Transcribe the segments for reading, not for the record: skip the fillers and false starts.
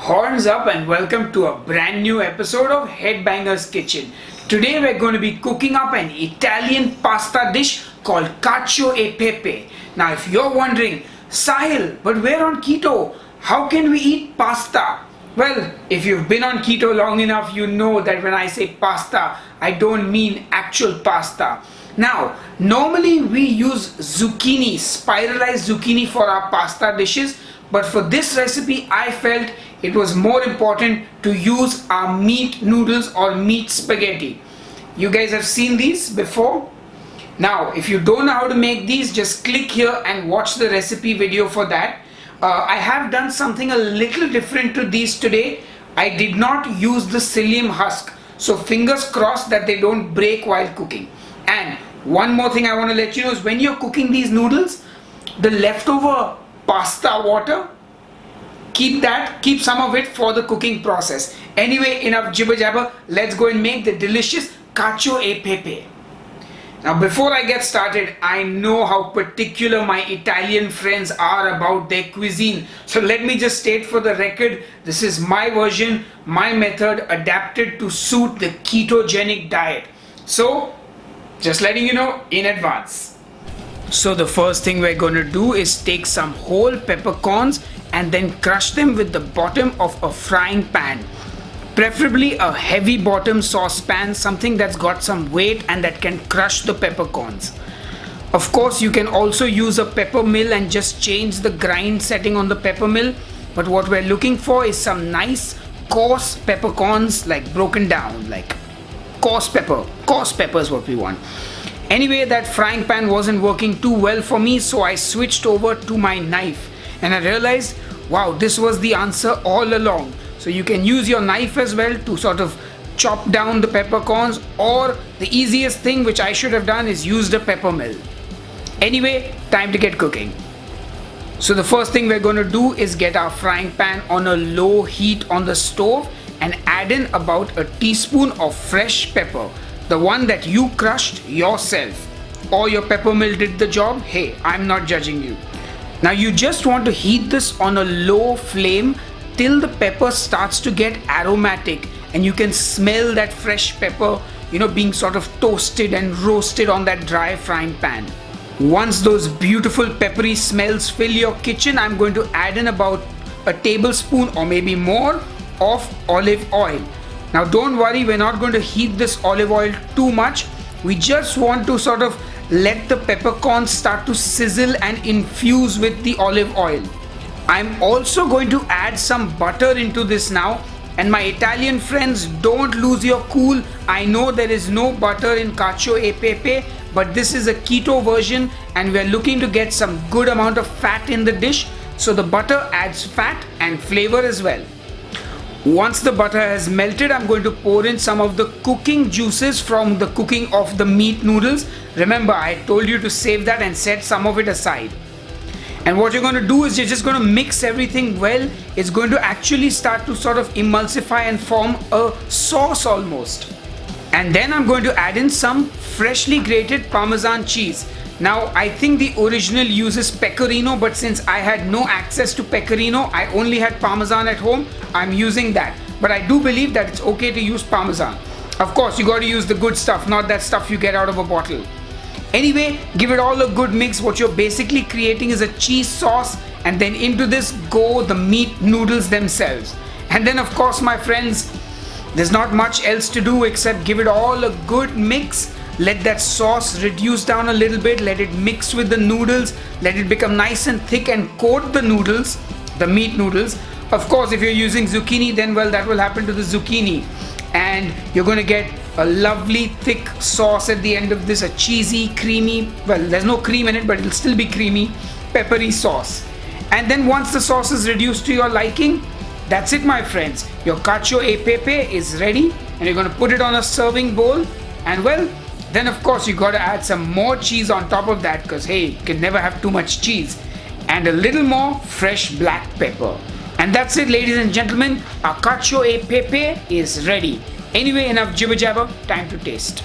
Horns up and welcome to a brand new episode of Headbanger's Kitchen. Today we're going to be cooking up an Italian pasta dish called Cacio e Pepe. Now if you're wondering, Sahil, but we're on keto, how can we eat pasta? Well, if you've been on keto long enough, you know that when I say pasta, I don't mean actual pasta. Now, normally we use zucchini, spiralized zucchini for our pasta dishes, but for this recipe I felt it was more important to use our meat noodles or meat spaghetti. You guys have seen these before? Now, if you don't know how to make these, just click here and watch the recipe video for that. I have done something a little different to these today. I did not use the psyllium husk, so fingers crossed that they don't break while cooking. And one more thing I want to let you know is when you're cooking these noodles, the leftover pasta water, keep some of it for the cooking process. Anyway, enough jibber jabber, let's go and make the delicious Cacio e Pepe. Now before I get started, I know how particular my Italian friends are about their cuisine. So let me just state for the record, this is my version, my method adapted to suit the ketogenic diet. So just letting you know in advance. So the first thing we're going to do is take some whole peppercorns and then crush them with the bottom of a frying pan. Preferably a heavy bottom saucepan, something that's got some weight and that can crush the peppercorns. Of course, you can also use a pepper mill and just change the grind setting on the pepper mill. But what we're looking for is some nice coarse peppercorns, like broken down, like coarse pepper. Coarse pepper is what we want. Anyway, that frying pan wasn't working too well for me, so I switched over to my knife. And I realized, wow, this was the answer all along. So you can use your knife as well to sort of chop down the peppercorns, or the easiest thing which I should have done is used a pepper mill. Anyway, time to get cooking. So the first thing we're going to do is get our frying pan on a low heat on the stove and add in about a teaspoon of fresh pepper, the one that you crushed yourself, or your pepper mill did the job. Hey, I'm not judging you. Now you just want to heat this on a low flame till the pepper starts to get aromatic and you can smell that fresh pepper, being sort of toasted and roasted on that dry frying pan. Once those beautiful peppery smells fill your kitchen, I'm going to add in about a tablespoon or maybe more of olive oil. Now don't worry, we're not going to heat this olive oil too much. We just want to sort of let the peppercorns start to sizzle and infuse with the olive oil. I'm also going to add some butter into this now, and my Italian friends, don't lose your cool. I know there is no butter in Cacio e Pepe, but this is a keto version and we're looking to get some good amount of fat in the dish, so the butter adds fat and flavor as well. Once the butter has melted, I'm going to pour in some of the cooking juices from the cooking of the meat noodles. Remember, I told you to save that and set some of it aside. And what you're going to do is you're just going to mix everything well. It's going to actually start to sort of emulsify and form a sauce almost. And then I'm going to add in some freshly grated Parmesan cheese. Now I think the original uses pecorino, but since I had no access to pecorino, I only had Parmesan at home, I'm using that. But I do believe that it's okay to use Parmesan. Of course, you got to use the good stuff, not that stuff you get out of a bottle. Anyway, give it all a good mix. What you're basically creating is a cheese sauce, and then into this go the meat noodles themselves. And then of course, my friends, there's not much else to do except give it all a good mix. Let that sauce reduce down a little bit, let it mix with the noodles, let it become nice and thick and coat the noodles, the meat noodles. Of course, if you're using zucchini, then well, that will happen to the zucchini. And you're going to get a lovely thick sauce at the end of this, a cheesy, creamy, well, there's no cream in it, but it'll still be creamy, peppery sauce. And then once the sauce is reduced to your liking, that's it, my friends. Your Cacio e Pepe is ready, and you're going to put it on a serving bowl. And well, then of course you got to add some more cheese on top of that, because hey, you can never have too much cheese. And a little more fresh black pepper. And that's it, ladies and gentlemen, our Cacio e Pepe is ready. Anyway, enough jibber jabber, time to taste.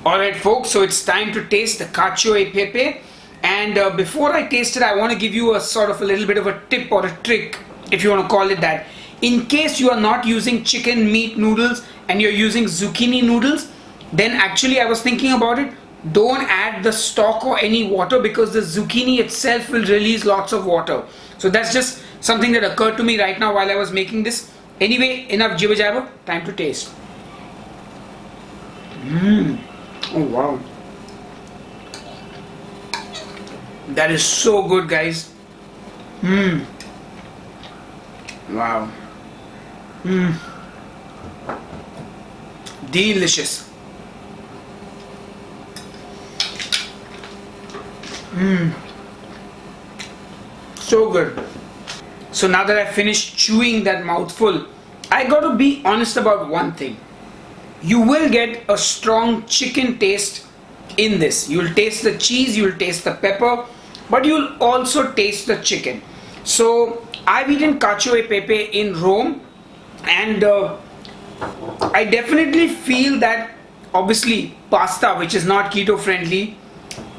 Alright folks, so it's time to taste the Cacio e Pepe. And before I taste it, I want to give you a sort of a little bit of a tip or a trick if you want to call it that. In case you are not using chicken meat noodles and you're using zucchini noodles, then actually I was thinking about it, don't add the stock or any water, because the zucchini itself will release lots of water. So that's just something that occurred to me right now while I was making this. Anyway, enough jibber jabber, time to taste. Oh wow, that is so good, guys. Wow. Delicious. So good. So now that I finished chewing that mouthful, I got to be honest about one thing. You will get a strong chicken taste in this. You'll taste the cheese, you'll taste the pepper, but you'll also taste the chicken. So I've eaten cacio e pepe in Rome, and I definitely feel that obviously pasta, which is not keto friendly,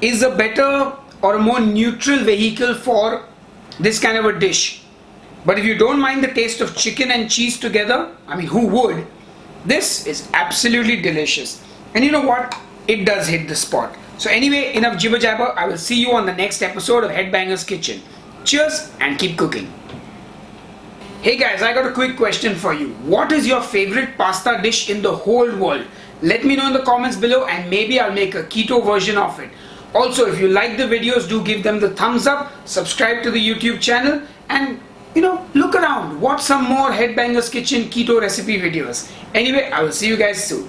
is a better or a more neutral vehicle for this kind of a dish. But if you don't mind the taste of chicken and cheese together, I mean, who would? This is absolutely delicious. And you know what? It does hit the spot. So anyway, enough jibber jabber. I will see you on the next episode of Headbanger's Kitchen. Cheers and keep cooking. Hey guys, I got a quick question for you. What is your favorite pasta dish in the whole world? Let me know in the comments below, and maybe I'll make a keto version of it. Also, if you like the videos, do give them the thumbs up, subscribe to the YouTube channel, and look around, watch some more Headbanger's Kitchen keto recipe videos. Anyway, I will see you guys soon.